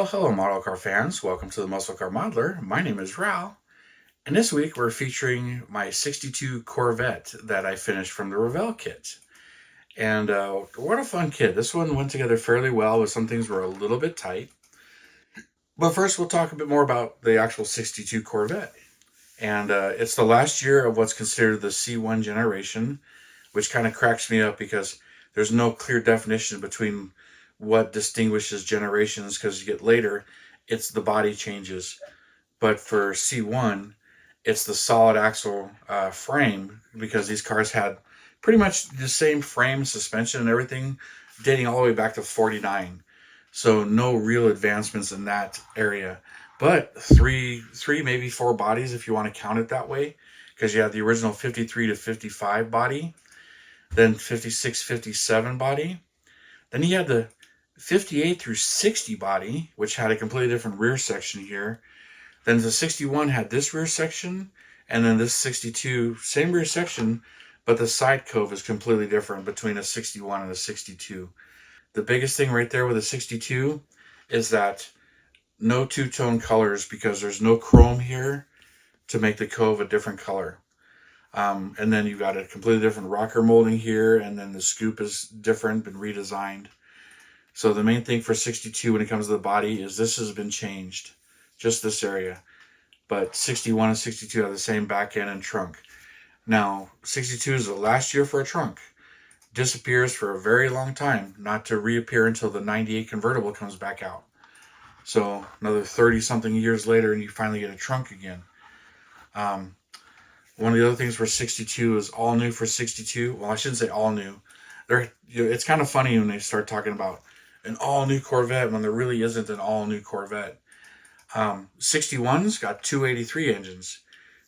Well, hello, model car fans. Welcome to the Muscle Car Modeler. My name is Revell, and this week we're featuring my 62 Corvette that I finished from the Revell kit. And what a fun kit. This one went together fairly well, but some things were a little bit tight. But first, we'll talk a bit more about the actual 62 Corvette. And it's the last year of what's considered the C1 generation, which kind of cracks me up because there's no clear definition between what distinguishes generations, because you get later, it's the body changes. But for C1, it's the solid axle frame, because these cars had pretty much the same frame, suspension, and everything dating all the way back to 49. So no real advancements in that area. But three, maybe four bodies if you want to count it that way, because you had the original 53 to 55 body, then 56, 57 body. Then you had the 58 through 60 body, which had a completely different rear section here. Then the 61 had this rear section, and then this 62, same rear section, but the side cove is completely different between a 61 and a 62. The biggest thing right there with a 62 is that no two-tone colors, because there's no chrome here to make the cove a different color. And then you've got a completely different rocker molding here, and then the scoop is different, been redesigned. So the main thing for 62 when it comes to the body is this has been changed, just this area. But 61 and 62 have the same back end and trunk. Now, 62 is the last year for a trunk. Disappears for a very long time, not to reappear until the 98 convertible comes back out. So another 30-something years later, and you finally get a trunk again. One of the other things for 62 is all new for 62. Well, I shouldn't say all new. It's kind of funny when they start talking about an all-new Corvette when there really isn't an all-new Corvette. 61's got 283 engines.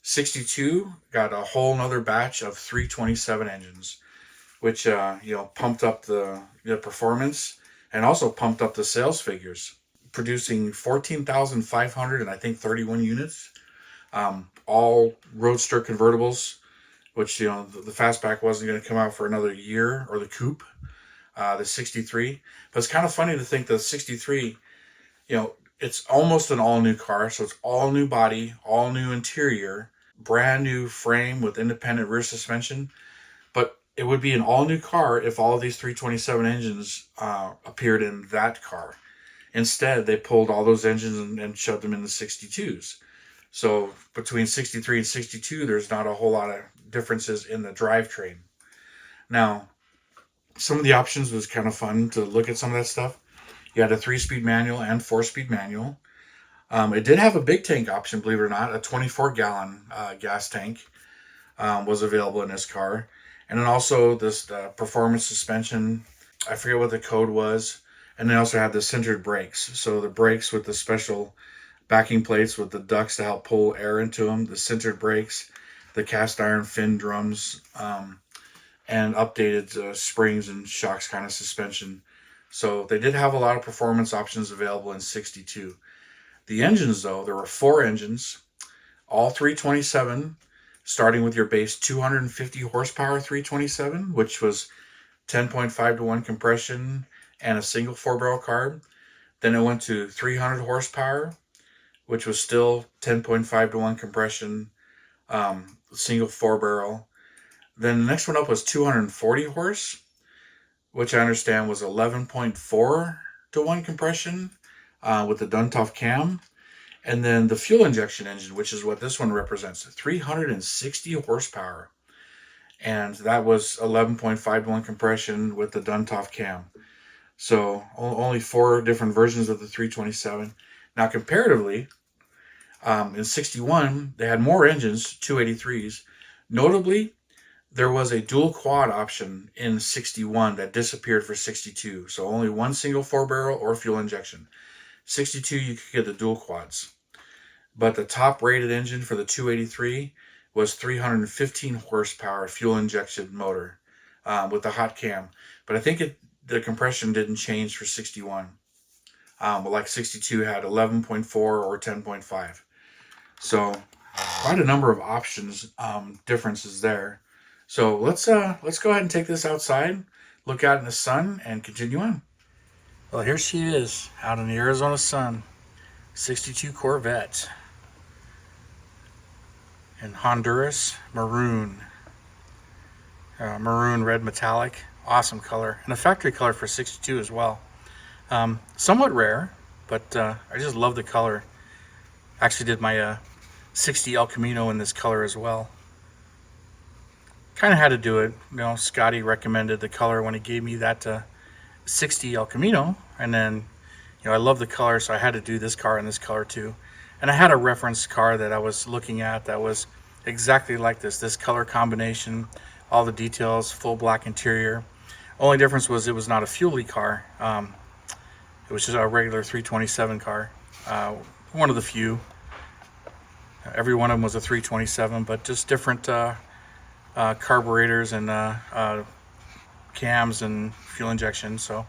62 got a whole nother batch of 327 engines, which pumped up the performance and also pumped up the sales figures, producing 14,500 and I think 31 units. All roadster convertibles, which the fastback wasn't going to come out for another year, or the coupe, the 63. But it's kind of funny to think the 63, it's almost an all new car, so it's all new body, all new interior, brand new frame with independent rear suspension. But it would be an all new car if all of these 327 engines appeared in that car. Instead, they pulled all those engines and shoved them in the 62s. So between 63 and 62, there's not a whole lot of differences in the drivetrain. Now, some of the options was kind of fun to look at some of that stuff. You had a 3-speed manual and 4-speed manual. It did have a big tank option, believe it or not. A 24-gallon gas tank was available in this car. And then also this performance suspension. I forget what the code was. And they also had the centered brakes. So the brakes with the special backing plates with the ducts to help pull air into them, the centered brakes, the cast iron fin drums, and updated springs and shocks kind of suspension. So they did have a lot of performance options available in 62. The engines, though, there were 4 engines, all 327, starting with your base 250 horsepower 327, which was 10.5 to 1 compression and a single 4-barrel carb. Then it went to 300 horsepower, which was still 10.5 to 1 compression, single 4-barrel. Then the next one up was 240 horse, which I understand was 11.4 to 1 compression with the Duntov cam. And then the fuel injection engine, which is what this one represents, 360 horsepower. And that was 11.5 to 1 compression with the Duntov cam. So only 4 different versions of the 327. Now, comparatively, in 61, they had more engines, 283s. Notably, there was a dual quad option in 61 that disappeared for 62. So only one single 4-barrel or fuel injection. 62, you could get the dual quads. But the top rated engine for the 283 was 315 horsepower fuel injection motor with the hot cam. But I think the compression didn't change for 61. But like 62 had 11.4 or 10.5. So quite a number of options, differences there. So let's go ahead and take this outside, look out in the sun, and continue on. Well, here she is out in the Arizona sun. 62 Corvette in Honduras maroon. Maroon red metallic. Awesome color. And a factory color for 62 as well. Somewhat rare, but I just love the color. Actually did my 60 El Camino in this color as well. Kind of had to do it. You know, Scotty recommended the color when he gave me that 60 El Camino. And then, I love the color, so I had to do this car and this color too. And I had a reference car that I was looking at that was exactly like this color combination, all the details, full black interior. Only difference was it was not a Fuelie car. It was just a regular 327 car. One of the few. Every one of them was a 327, but just different carburetors and cams and fuel injection. So,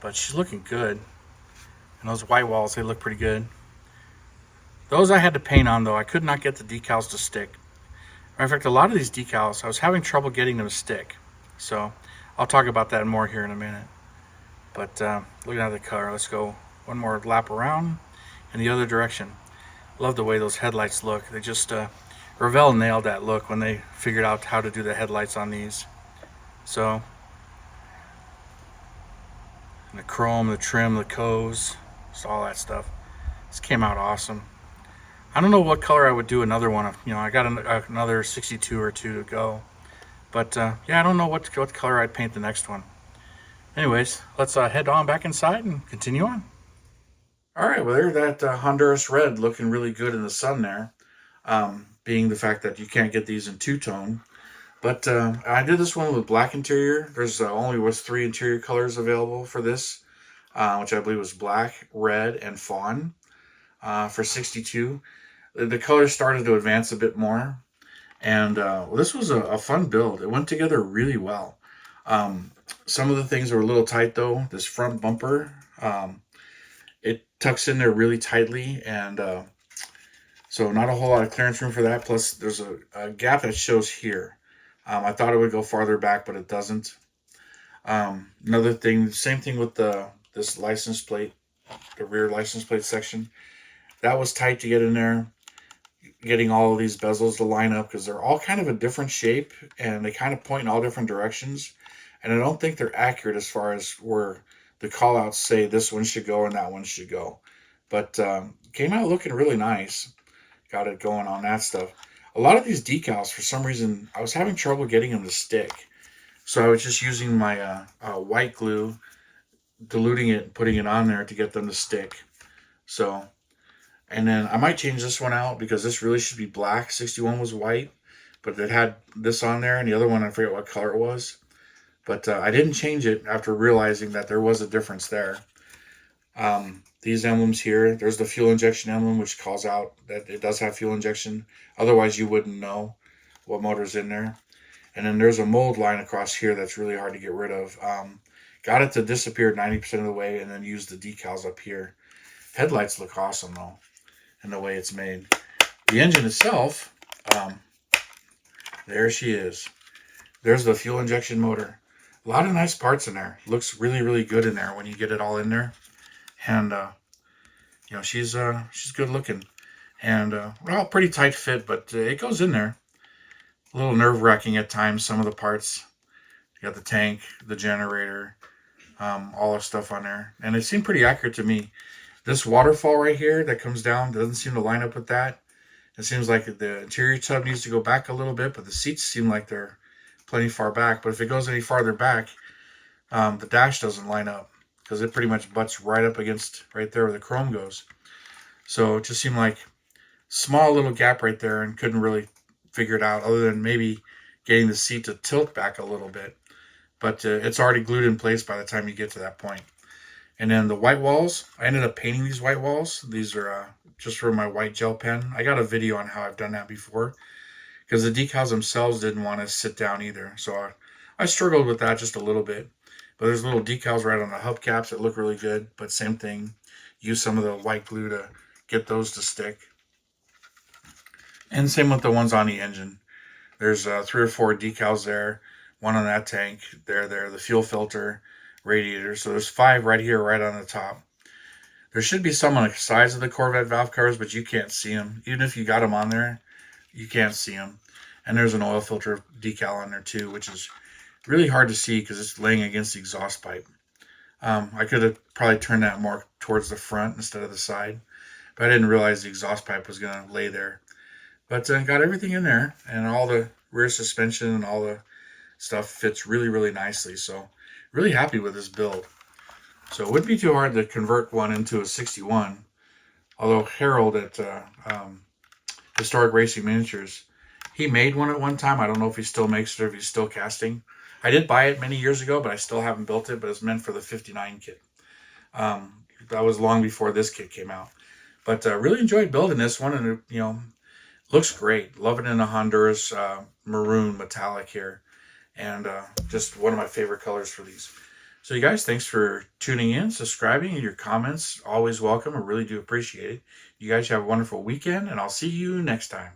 but she's looking good. And those white walls, they look pretty good. Those I had to paint on though. I could not get the decals to stick. Matter of fact, a lot of these decals, I was having trouble getting them to stick. So I'll talk about that more here in a minute. But looking at the car, let's go one more lap around in the other direction. Love the way those headlights look. They just, Revell nailed that look when they figured out how to do the headlights on these. So, and the chrome, the trim, the coves, just all that stuff. This came out awesome. I don't know what color I would do another one of. I got another 62 or two to go. But yeah, I don't know what color I'd paint the next one. Anyways, let's head on back inside and continue on. All right, well, there's that Honduras red looking really good in the sun there, being the fact that you can't get these in two-tone. But I did this one with black interior. There's only was 3 interior colors available for this, which I believe was black, red, and fawn for 62. The colors started to advance a bit more. And well, this was a fun build. It went together really well. Some of the things were a little tight though. This front bumper, it tucks in there really tightly, and so not a whole lot of clearance room for that. Plus, there's a gap that shows here. I thought it would go farther back, but it doesn't. Another thing, same thing with this license plate, the rear license plate section. That was tight to get in there. Getting all of these bezels to line up because they're all kind of a different shape and they kind of point in all different directions. And I don't think they're accurate as far as where the call outs say this one should go and that one should go. But came out looking really nice. Got it going on that stuff. A lot of these decals, for some reason, I was having trouble getting them to stick. So I was just using my white glue, diluting it, and putting it on there to get them to stick. So, and then I might change this one out because this really should be black. 61 was white, but it had this on there, and the other one, I forget what color it was. But I didn't change it after realizing that there was a difference there. These emblems here, there's the fuel injection emblem, which calls out that it does have fuel injection. Otherwise, you wouldn't know what motor's in there. And then there's a mold line across here that's really hard to get rid of. Got it to disappear 90% of the way, and then use the decals up here. Headlights look awesome, though, in the way it's made. The engine itself, there she is. There's the fuel injection motor. A lot of nice parts in there. Looks really, really good in there when you get it all in there. And, she's good looking. And, well, pretty tight fit, but it goes in there. A little nerve-wracking at times, some of the parts. You got the tank, the generator, all the stuff on there. And it seemed pretty accurate to me. This waterfall right here that comes down doesn't seem to line up with that. It seems like the interior tub needs to go back a little bit, but the seats seem like they're plenty far back. But if it goes any farther back, the dash doesn't line up because it pretty much butts right up against right there where the chrome goes. So it just seemed like small little gap right there, and couldn't really figure it out other than maybe getting the seat to tilt back a little bit. But it's already glued in place by the time you get to that point. And then the white walls, I ended up painting these white walls. These are just for my white gel pen. I got a video on how I've done that before because the decals themselves didn't want to sit down either. So I struggled with that just a little bit. But there's little decals right on the hubcaps that look really good. But same thing, use some of the white glue to get those to stick. And same with the ones on the engine. There's 3 or 4 decals there. One on that tank, there, the fuel filter, radiator. So there's 5 right here, right on the top. There should be some on the sides of the Corvette valve covers, but you can't see them. Even if you got them on there, you can't see them. And there's an oil filter decal on there too, which is really hard to see because it's laying against the exhaust pipe. I could have probably turned that more towards the front instead of the side, but I didn't realize the exhaust pipe was going to lay there. But got everything in there, and all the rear suspension and all the stuff fits really, really nicely. So really happy with this build. So it wouldn't be too hard to convert one into a 61. Although Harold at Historic Racing Miniatures, he made one at one time. I don't know if he still makes it or if he's still casting. I did buy it many years ago, but I still haven't built it. But it's meant for the 59 kit. That was long before this kit came out. But really enjoyed building this one, and looks great. Love it in a Honduras maroon metallic here, and just one of my favorite colors for these. So you guys, thanks for tuning in, subscribing, and your comments always welcome. I really do appreciate it. You guys have a wonderful weekend, and I'll see you next time.